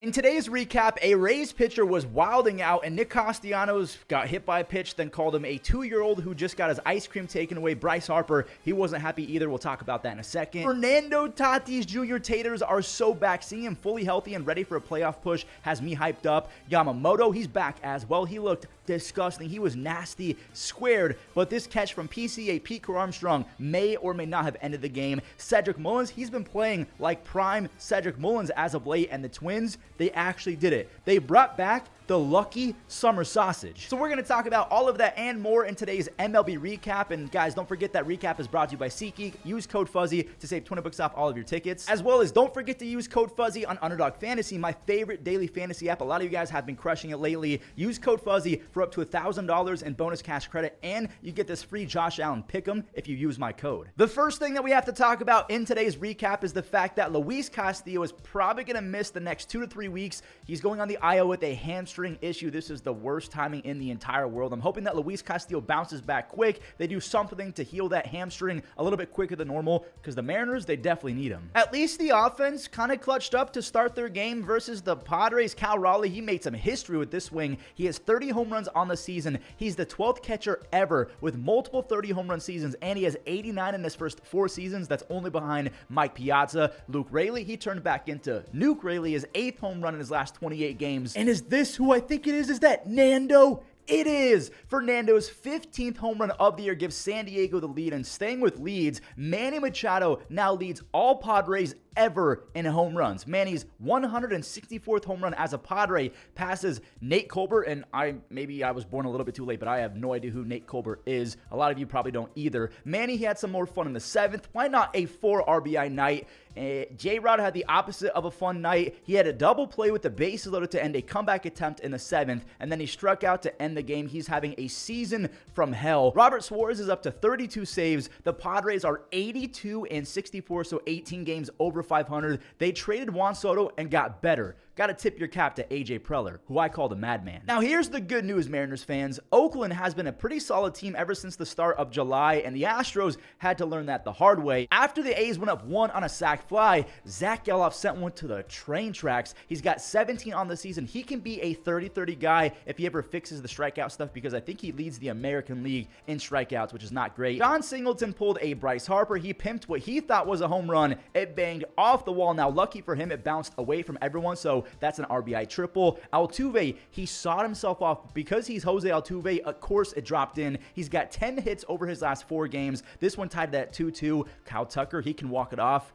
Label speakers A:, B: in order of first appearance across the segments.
A: In today's recap, a Rays pitcher was wilding out, and Nick Castellanos got hit by a pitch, then called him a 2-year-old who just got his ice cream taken away. Bryce Harper, he wasn't happy either. We'll talk about that in a second. Fernando Tatis Jr. Taters are so back. Seeing him fully healthy and ready for a playoff push has me hyped up. Yamamoto, he's back as well. He looked disgusting. He was nasty, squared, but this catch from PCA Pete Armstrong may or may not have ended the game. Cedric Mullins, he's been playing like prime Cedric Mullins as of late, and the Twins, they actually did it. They brought back the lucky summer sausage. So we're going to talk about all of that and more in today's MLB recap. And guys, don't forget that recap is brought to you by SeatGeek. Use code Fuzzy to save $20 off all of your tickets. As well as don't forget to use code Fuzzy on Underdog Fantasy, my favorite daily fantasy app. A lot of you guys have been crushing it lately. Use code Fuzzy for up to $1,000 in bonus cash credit, and you get this free Josh Allen pick'em if you use my code. The first thing that we have to talk about in today's recap is the fact that Luis Castillo is probably going to miss the next 2 to 3 weeks. He's going on the IL with a hamstring issue. This is the worst timing in the entire world. I'm hoping that Luis Castillo bounces back quick. They do something to heal that hamstring a little bit quicker than normal, because the Mariners, they definitely need him. At least the offense kind of clutched up to start their game versus the Padres. Cal Raleigh, he made some history with this swing. He has 30 home runs on the season. He's the 12th catcher ever with multiple 30 home run seasons, and he has 89 in his first 4 seasons. That's only behind Mike Piazza. Luke Raley, he turned back into Nuke Raley, his 8th home run in his last 28 games. And is this who I think it is? Is that Nando? It is. Fernando's 15th home run of the year gives San Diego the lead, and staying with leads, Manny Machado now leads all Padres ever in home runs. Manny's 164th home run as a Padre passes Nate Colbert, and maybe I was born a little bit too late, but I have no idea who Nate Colbert is. A lot of you probably don't either. Manny, he had some more fun in the 7th. Why not a 4 RBI night? J-Rod had the opposite of a fun night. He had a double play with the bases loaded to end a comeback attempt in the 7th, and then he struck out to end the game. He's having a season from hell. Robert Suarez is up to 32 saves. The Padres are 82-64, so 18 games over 500. They traded Juan Soto and got better. Got to tip your cap to AJ Preller, who I call the madman. Now, here's the good news, Mariners fans. Oakland has been a pretty solid team ever since the start of July, and the Astros had to learn that the hard way. After the A's went up 1 on a sac fly, Zach Geloff sent one to the train tracks. He's got 17 on the season. He can be a 30-30 guy if he ever fixes the strikeout stuff, because I think he leads the American League in strikeouts, which is not great. John Singleton pulled a Bryce Harper. He pimped what he thought was a home run. It banged off the wall. Now, lucky for him, it bounced away from everyone, so that's an RBI triple. Altuve, he sawed himself off. Because he's Jose Altuve, of course it dropped in. He's got 10 hits over his last 4 games. This one tied at 2-2. Kyle Tucker, he can walk it off.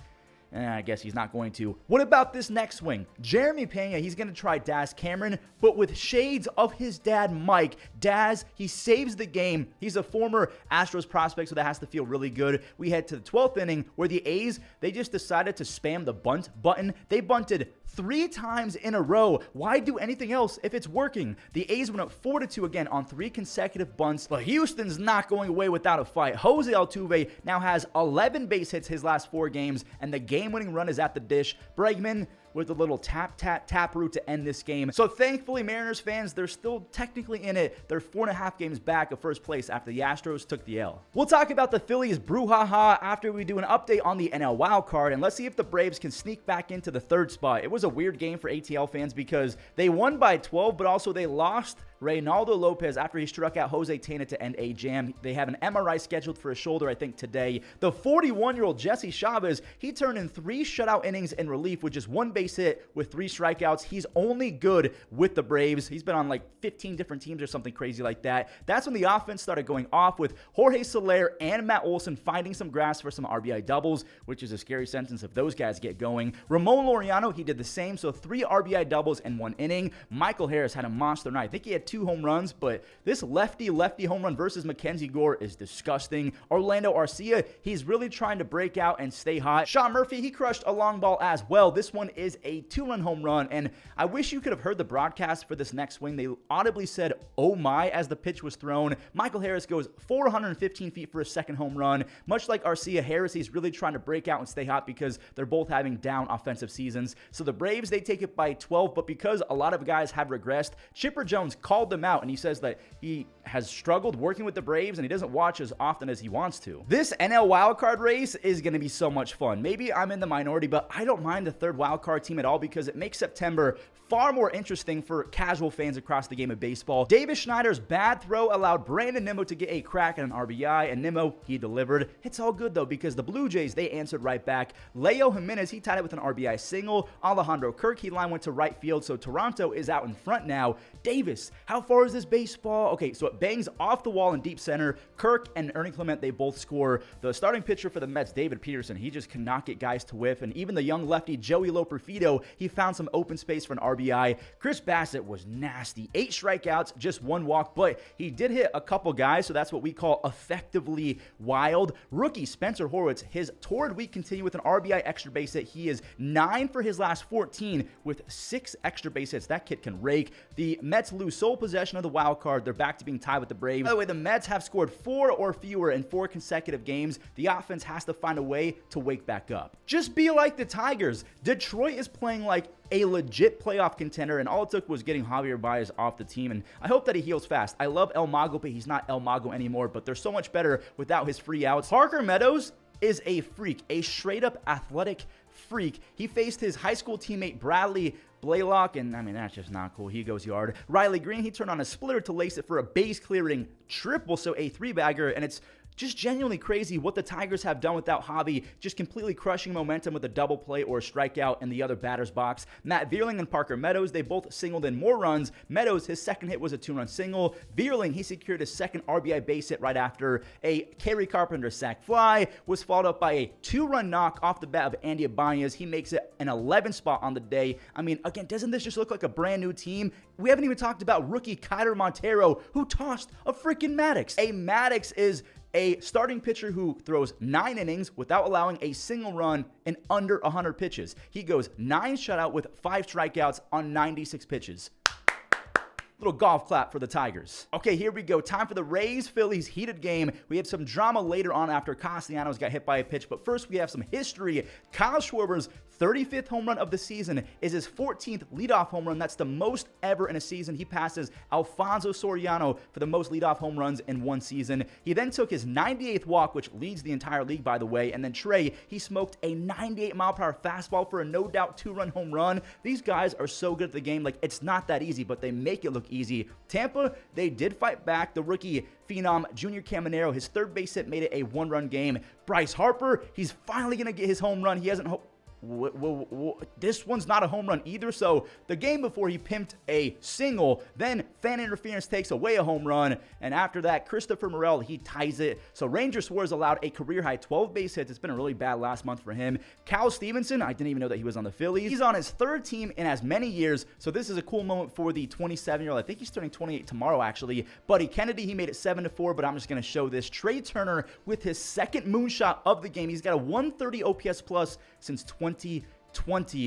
A: I guess he's not going to. What about this next swing? Jeremy Pena, he's going to try Daz Cameron, but with shades of his dad, Mike. Daz, he saves the game. He's a former Astros prospect, so that has to feel really good. We head to the 12th inning, where the A's, they just decided to spam the bunt button. They bunted 3 times in a row. Why do anything else if it's working? The A's went up 4-2 again on 3 consecutive bunts, but Houston's not going away without a fight. Jose Altuve now has 11 base hits his last 4 games, and the game-winning run is at the dish. Bregman with a little tap-root to end this game. So thankfully, Mariners fans, they're still technically in it. They're 4.5 games back of first place after the Astros took the L. We'll talk about the Phillies brouhaha after we do an update on the NL wild card, and let's see if the Braves can sneak back into the 3rd spot. It was a weird game for ATL fans because they won by 12, but also they lost Reynaldo Lopez after he struck out Jose Tena to end a jam. They have an MRI scheduled for his shoulder, I think, today. The 41-year-old Jesse Chavez, he turned in 3 shutout innings in relief with just 1 base hit with 3 strikeouts. He's only good with the Braves. He's been on like 15 different teams or something crazy like that. That's when the offense started going off, with Jorge Soler and Matt Olson finding some grass for some RBI doubles, which is a scary sentence if those guys get going. Ramon Laureano, he did the same, so 3 RBI doubles in 1 inning. Michael Harris had a monster night. I think he had 2 home runs, but this lefty home run versus Mackenzie Gore is disgusting. Orlando Arcia, he's really trying to break out and stay hot. Sean Murphy, he crushed a long ball as well. This one is a 2-run home run, and I wish you could have heard the broadcast for this next swing. They audibly said, "Oh my," as the pitch was thrown. Michael Harris goes 415 feet for his 2nd home run. Much like Arcia, Harris, he's really trying to break out and stay hot because they're both having down offensive seasons. So the Braves, they take it by 12, but because a lot of guys have regressed, Chipper Jones caught called them out, and he says that he has struggled working with the Braves and he doesn't watch as often as he wants to. This NL wildcard race is going to be so much fun. Maybe I'm in the minority, but I don't mind the third wildcard team at all because it makes September far more interesting for casual fans across the game of baseball. Davis Schneider's bad throw allowed Brandon Nimmo to get a crack at an RBI, and Nimmo, he delivered. It's all good, though, because the Blue Jays, they answered right back. Leo Jimenez, he tied it with an RBI single. Alejandro Kirk, he line went to right field, so Toronto is out in front now. Davis, how far is this baseball? Okay, so it bangs off the wall in deep center. Kirk and Ernie Clement, they both score. The starting pitcher for the Mets, David Peterson, he just cannot get guys to whiff, and even the young lefty, Joey Loperfido, he found some open space for an RBI. Chris Bassett was nasty. 8 strikeouts, just 1 walk, but he did hit a couple guys, so that's what we call effectively wild. Rookie Spencer Horwitz, his torrid week continued with an RBI extra base hit. He is 9 for his last 14 with 6 extra base hits. That kid can rake. The Mets lose sole possession of the wild card. They're back to being tied with the Braves. By the way, the Mets have scored 4 or fewer in 4 consecutive games. The offense has to find a way to wake back up. Just be like the Tigers. Detroit is playing like a legit playoff contender, and all it took was getting Javier Baez off the team, and I hope that he heals fast. I love El Mago, but he's not El Mago anymore, but they're so much better without his free outs. Parker Meadows is a freak, a straight-up athletic freak. He faced his high school teammate Bradley Blaylock, and I mean, that's just not cool. He goes yard. Riley Green, he turned on a splitter to lace it for a base-clearing triple, so a 3-bagger, and it's just genuinely crazy what the Tigers have done without Javi, just completely crushing momentum with a double play or a strikeout in the other batter's box. Matt Vierling and Parker Meadows, they both singled in more runs. Meadows, his second hit was a 2-run single. Vierling, he secured his second RBI base hit right after. A Kerry Carpenter sac fly was followed up by a 2-run knock off the bat of Andy Ibanez. He makes it an 11 spot on the day. I mean, again, doesn't this just look like a brand new team? We haven't even talked about rookie Kyler Montero, who tossed a freaking Maddox. A Maddox is a starting pitcher who throws 9 innings without allowing a single run in under 100 pitches. He goes 9 shutout with 5 strikeouts on 96 pitches. Little golf clap for the Tigers. Okay, here we go. Time for the Rays-Phillies heated game. We have some drama later on after Castellanos got hit by a pitch, but first we have some history. Kyle Schwarber's 35th home run of the season is his 14th leadoff home run. That's the most ever in a season. He passes Alfonso Soriano for the most leadoff home runs in one season. He then took his 98th walk, which leads the entire league, by the way, and then Trey, he smoked a 98-mile-per-hour fastball for a no-doubt 2-run home run. These guys are so good at the game. Like, it's not that easy, but they make it look easy. Tampa, they did fight back. The rookie phenom Junior Caminero, his third base hit made it a 1-run game. Bryce Harper, he's finally going to get his home run. He hasn't this one's not a home run either. So the game before, he pimped a single, then fan interference takes away a home run, and after that, Christopher Morel, he ties it. So Ranger Suarez allowed a career-high 12 base hits. It's been a really bad last month for him. Cal Stevenson, I didn't even know that he was on the Phillies. He's on his 3rd team in as many years, so this is a cool moment for the 27-year-old. I think he's turning 28 tomorrow, actually. Buddy Kennedy, he made it 7-4, but I'm just going to show this. Trey Turner with his 2nd moonshot of the game. He's got a 130 OPS plus since 2020.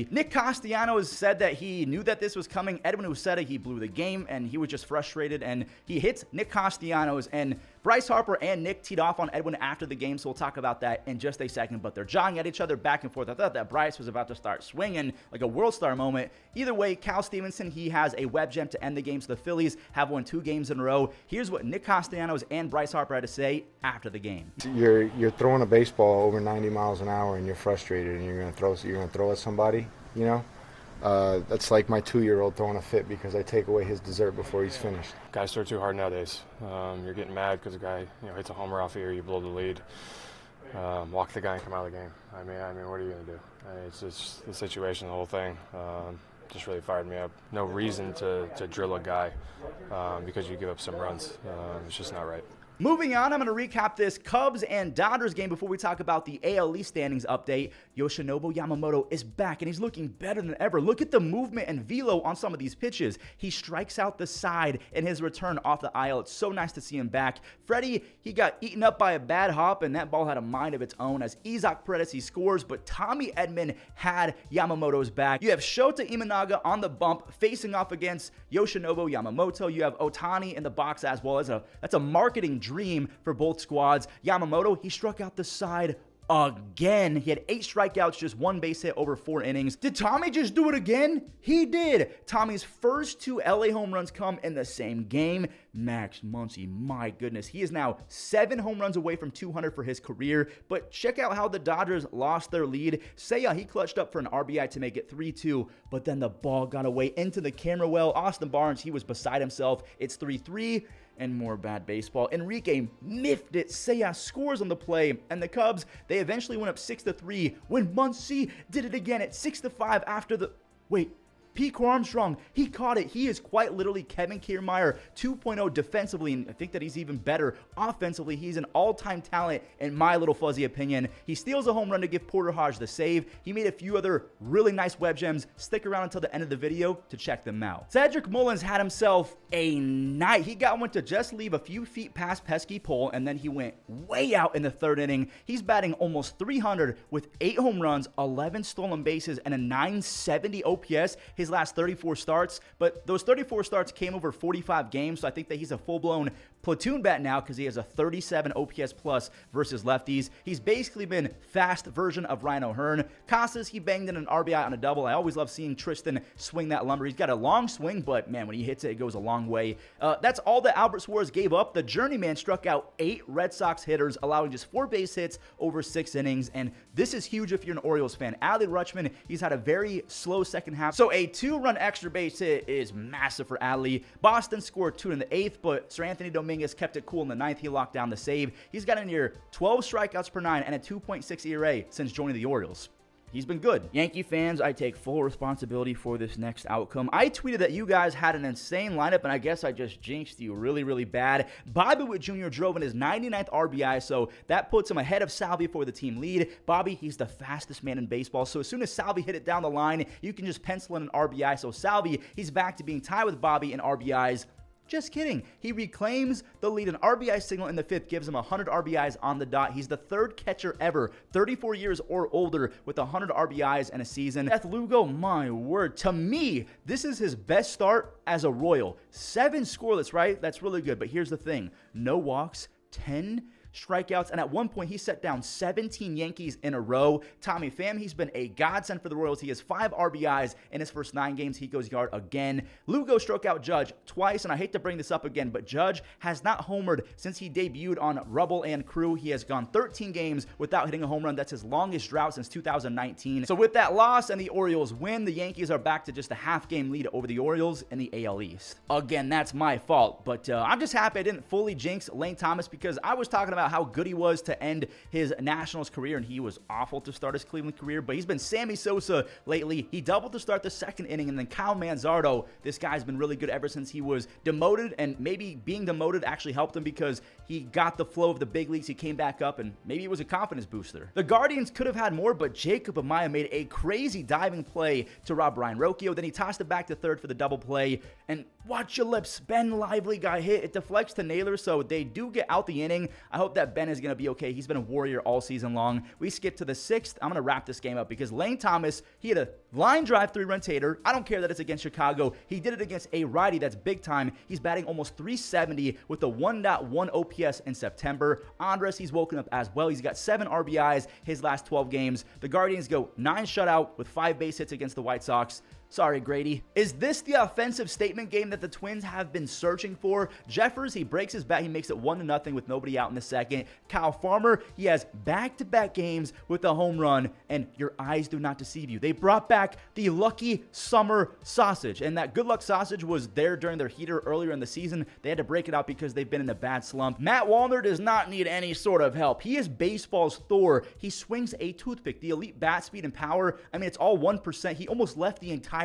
A: Nick Castellanos said that he knew that this was coming. Edwin Uceta, he blew the game, and he was just frustrated, and he hits Nick Castellanos, and Bryce Harper and Nick teed off on Edwin after the game, so we'll talk about that in just a second, but they're jogging at each other back and forth. I thought that Bryce was about to start swinging like a world star moment. Either way, Cal Stevenson, he has a web gem to end the game, so the Phillies have won 2 games in a row. Here's what Nick Castellanos and Bryce Harper had to say after the game.
B: You're throwing a baseball over 90 miles an hour and you're frustrated and you're gonna throw at somebody, you know? That's like my 2-year-old throwing a fit because I take away his dessert before he's finished.
C: Guys throw too hard nowadays. You're getting mad because a guy hits a homer off here, you blow the lead. Walk the guy and come out of the game. I mean, what are you going to do? It's just the situation, the whole thing. Just really fired me up. No reason to drill a guy because you give up some runs. It's just not right.
A: Moving on, I'm going to recap this Cubs and Dodgers game before we talk about the AL East standings update. Yoshinobu Yamamoto is back, and he's looking better than ever. Look at the movement and velo on some of these pitches. He strikes out the side in his return off the aisle. It's so nice to see him back. Freddie, he got eaten up by a bad hop, and that ball had a mind of its own as Isaac Paredes, he scores, but Tommy Edman had Yamamoto's back. You have Shota Imanaga on the bump facing off against Yoshinobu Yamamoto. You have Otani in the box as well. That's a marketing dream for both squads. Yamamoto, he struck out the side again. He had 8 strikeouts, just 1 base hit over 4 innings. Did Tommy just do it again? He did. Tommy's first 2 LA home runs come in the same game. Max Muncy, my goodness. He is now 7 home runs away from 200 for his career. But check out how the Dodgers lost their lead. Seiya, he clutched up for an RBI to make it 3-2, but then the ball got away into the camera well. Austin Barnes, he was beside himself. It's 3-3. And more bad baseball. Enrique miffed it. Seiya scores on the play. And the Cubs, they eventually went up 6-3 when Muncy did it again at 6-5 after the... Wait. Pete Armstrong, he caught it. He is quite literally Kevin Kiermaier 2.0 defensively, and I think that he's even better offensively. He's an all-time talent in my little fuzzy opinion. He steals a home run to give Porter Hodge the save. He made a few other really nice web gems. Stick around until the end of the video to check them out. Cedric Mullins had himself a night. He got one to just leave a few feet past pesky pole, and then he went way out in the 3rd inning. He's batting almost 300 with 8 home runs, 11 stolen bases, and a 970 OPS. His last 34 starts, but those 34 starts came over 45 games, so I think that he's a full-blown platoon bat now because he has a 37 OPS plus versus lefties. He's basically been fast version of Ryan O'Hearn. Casas, he banged in an RBI on a double. I always love seeing Tristan swing that lumber. He's got a long swing, but man, when he hits it, it goes a long way. That's all that Albert Suarez gave up. The journeyman struck out 8 Red Sox hitters, allowing just 4 base hits over 6 innings, and this is huge if you're an Orioles fan. Adley Rutschman, he's had a very slow second half, so a 2-run extra base hit is massive for Adley. Boston scored 2 in the 8th, but Sir Anthony Dominguez kept it cool in the 9th. He locked down the save. He's got a near 12 strikeouts per 9 and a 2.6 ERA since joining the Orioles. He's been good. Yankee fans, I take full responsibility for this next outcome. I tweeted that you guys had an insane lineup, and I guess I just jinxed you really, really bad. Bobby Witt Jr. drove in his 99th RBI, so that puts him ahead of Salvi for the team lead. Bobby, he's the fastest man in baseball, so as soon as Salvi hit it down the line, you can just pencil in an RBI. So Salvi, he's back to being tied with Bobby in RBIs. Just kidding. He reclaims the lead. An RBI signal in the 5th gives him 100 RBIs on the dot. He's the 3rd catcher ever, 34 years or older, with 100 RBIs in a season. Seth Lugo, my word. To me, this is his best start as a Royal. 7 scoreless, right? That's really good. But here's the thing. No walks, 10 strikeouts, and at one point he set down 17 Yankees in a row. Tommy Pham, he's been a godsend for the Royals. He has 5 RBIs in his first 9 games. He goes yard again. Lugo struck out Judge twice, and I hate to bring this up again, but Judge has not homered since he debuted on Rubble and Crew. He has gone 13 games without hitting a home run. That's his longest drought since 2019. So with that loss and the Orioles win, the Yankees are back to just a half-game lead over the Orioles in the AL East. Again, that's my fault, but I'm just happy I didn't fully jinx Lane Thomas because I was talking about how good he was to end his Nationals career, and he was awful to start his Cleveland career, but he's been Sammy Sosa lately. He doubled to start the 2nd inning, and then Kyle Manzardo, this guy's been really good ever since he was demoted, and maybe being demoted actually helped him because he got the flow of the big leagues. He came back up, and maybe it was a confidence booster. The Guardians could have had more, but Jacob Amaya made a crazy diving play to rob Brian Rocchio. Then he tossed it back to 3rd for the double play, and watch your lips. Ben Lively got hit. It deflects to Naylor, so they do get out the inning. I hope that Ben is going to be okay. He's been a warrior all season long. We skip to the 6th. I'm going to wrap this game up because Lane Thomas, he had a line drive 3-run tater. I don't care that it's against Chicago. He did it against a righty that's big time. He's batting almost 370 with a 1.1 OPS in September. Andres, he's woken up as well. He's got 7 RBIs his last 12 games. The Guardians go 9 shutout with 5 base hits against the White Sox. Sorry, Grady. Is this the offensive statement game that the Twins have been searching for? Jeffers, he breaks his bat. He makes it 1-0 with nobody out in the 2nd. Kyle Farmer, he has back-to-back games with a home run, and your eyes do not deceive you. They brought back the Lucky Summer Sausage, and that Good Luck Sausage was there during their heater earlier in the season. They had to break it out because they've been in a bad slump. Matt Wallner does not need any sort of help. He is baseball's Thor. He swings a toothpick. The elite bat speed and power, I mean, it's all 1%. He almost left the entire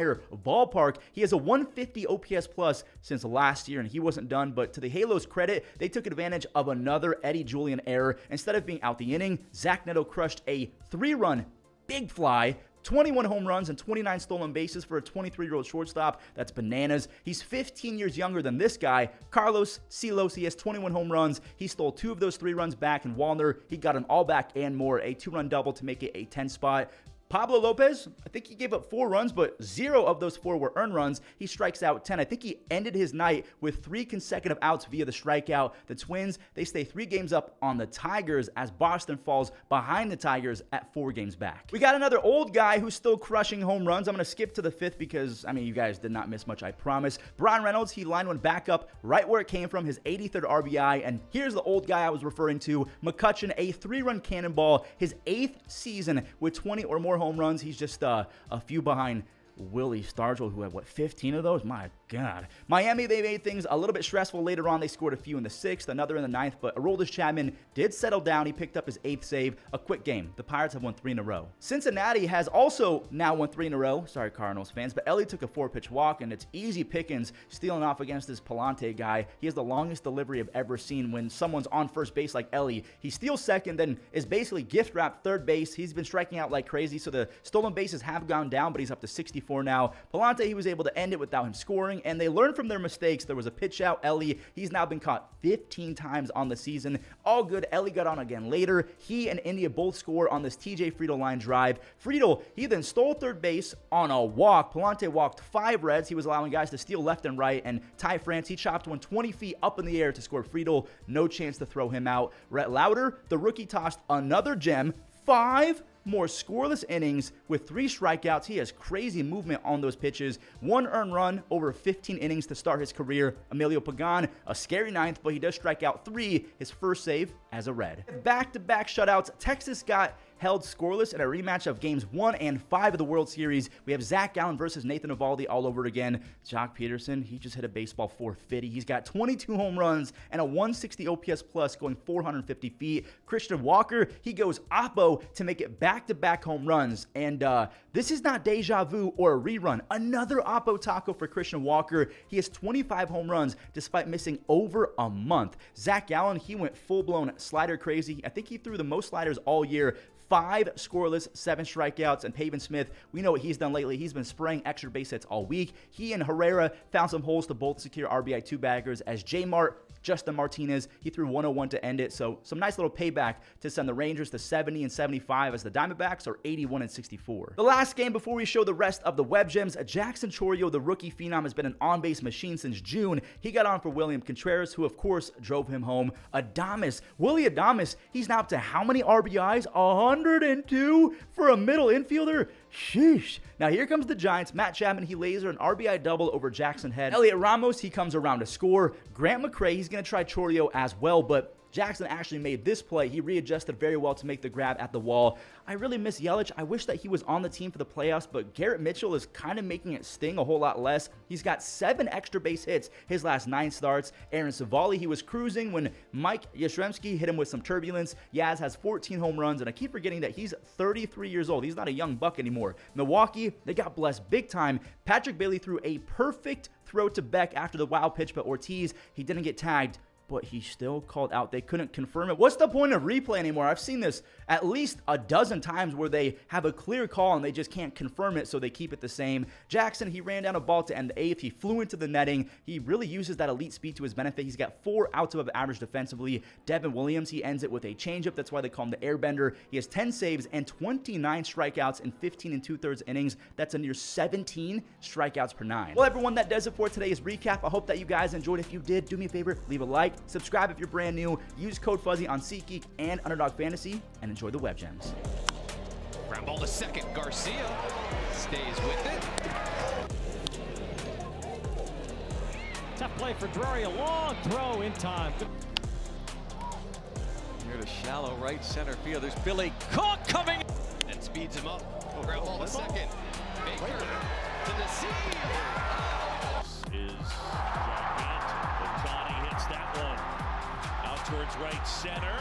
A: ballpark. He has a 150 OPS plus since last year, and he wasn't done, but to the Halos' credit, they took advantage of another Eddie Julian error. Instead of being out the inning, Zach Neto crushed a 3-run big fly, 21 home runs and 29 stolen bases for a 23-year-old shortstop. That's bananas. He's 15 years younger than this guy, Carlos Silos. He has 21 home runs. He stole 2 of those 3 runs back, and Wallner, he got an all back and more, a 2-run double to make it a 10 spot. Pablo Lopez, I think he gave up 4 runs, but 0 of those 4 were earned runs. He strikes out 10. I think he ended his night with 3 consecutive outs via the strikeout. The Twins, they stay 3 games up on the Tigers as Boston falls behind the Tigers at 4 games back. We got another old guy who's still crushing home runs. I'm going to skip to the 5th because, I mean, you guys did not miss much, I promise. Brian Reynolds, he lined one back up right where it came from, his 83rd RBI. And here's the old guy I was referring to, McCutchen, a 3-run cannonball, his 8th season with 20 or more home runs. He's just a few behind Willie Stargell, who had, 15 of those? My God. Miami, they made things a little bit stressful later on. They scored a few in the 6th, another in the 9th, but Aroldis Chapman did settle down. He picked up his 8th save. A quick game. The Pirates have won 3 in a row. Cincinnati has also now won 3 in a row. Sorry, Cardinals fans, but Ellie took a 4-pitch walk, and it's easy pickings stealing off against this Palante guy. He has the longest delivery I've ever seen when someone's on first base like Ellie. He steals second, then is basically gift-wrapped third base. He's been striking out like crazy, so the stolen bases have gone down, but he's up to 64 now. Palante, he was able to end it without him scoring, and they learned from their mistakes. There was a pitch out. Ellie, he's now been caught 15 times on the season. All good. Ellie got on again later. He and India both score on this TJ Friedl line drive. Friedl, he then stole third base on a walk. Palante walked 5 Reds. He was allowing guys to steal left and right, and Ty France, he chopped one 20 feet up in the air to score Friedl. No chance to throw him out. Rhett Lauder, the rookie, tossed another gem. 5 more scoreless innings with 3 strikeouts. He has crazy movement on those pitches. 1 earned run over 15 innings to start his career. Emilio Pagan, a scary 9th, but he does strike out 3, his first save as a Red. Back-to-back shutouts. Texas got held scoreless in a rematch of games 1 and 5 of the World Series. We have Zach Gallen versus Nathan Eovaldi all over again. Jock Peterson, he just hit a baseball 450. He's got 22 home runs and a 160 OPS plus going 450 feet. Christian Walker, he goes oppo to make it back-to-back home runs. And this is not deja vu or a rerun. Another oppo taco for Christian Walker. He has 25 home runs despite missing over a month. Zach Gallen, he went full-blown slider crazy. I think he threw the most sliders all year. 5 scoreless, 7 strikeouts, and Pavin Smith, we know what he's done lately. He's been spraying extra base hits all week. He and Herrera found some holes to both secure RBI 2 baggers as J Mart, Justin Martinez, he threw 101 to end it. So some nice little payback to send the Rangers to 70 and 75 as the Diamondbacks are 81 and 64. The last game before we show the rest of the web gems, Jackson Chourio, the rookie phenom, has been an on-base machine since June. He got on for William Contreras, who of course drove him home. Willie Adames, he's now up to how many RBIs? 102 for a middle infielder? Sheesh. Now here comes the Giants. Matt Chapman, he laser an RBI double over Jackson Head. Elliot Ramos, he comes around to score. Grant McCray, he's going to try Chourio as well, but Jackson actually made this play. He readjusted very well to make the grab at the wall. I really miss Yelich. I wish that he was on the team for the playoffs, but Garrett Mitchell is kind of making it sting a whole lot less. He's got 7 extra base hits his last 9 starts. Aaron Savali, he was cruising when Mike Yastrzemski hit him with some turbulence. Yaz has 14 home runs, and I keep forgetting that he's 33 years old. He's not a young buck anymore. Milwaukee, they got blessed big time. Patrick Bailey threw a perfect throw to Beck after the wild pitch, but Ortiz, he didn't get tagged, but he still called out. They couldn't confirm it. What's the point of replay anymore? I've seen this at least a dozen times where they have a clear call and they just can't confirm it, so they keep it the same. Jackson, he ran down a ball to end the 8th. He flew into the netting. He really uses that elite speed to his benefit. He's got 4 outs above average defensively. Devin Williams, he ends it with a changeup. That's why they call him the airbender. He has 10 saves and 29 strikeouts in 15 2/3 innings. That's a near 17 strikeouts per 9. Well, everyone, that does it for today's recap. I hope that you guys enjoyed. If you did, do me a favor, leave a like. Subscribe if you're brand new. Use code Fuzzy on SeatGeek and Underdog Fantasy, and enjoy the web gems.
D: Ground ball to second. Garcia stays with it.
E: Tough play for Drury. A long throw in time.
D: Here to shallow right center field. There's Billy Cook coming and speeds him up. Ground ball to second. Baker to the seal.
E: Is John Gant. Ohtani hits that one. Out towards right center.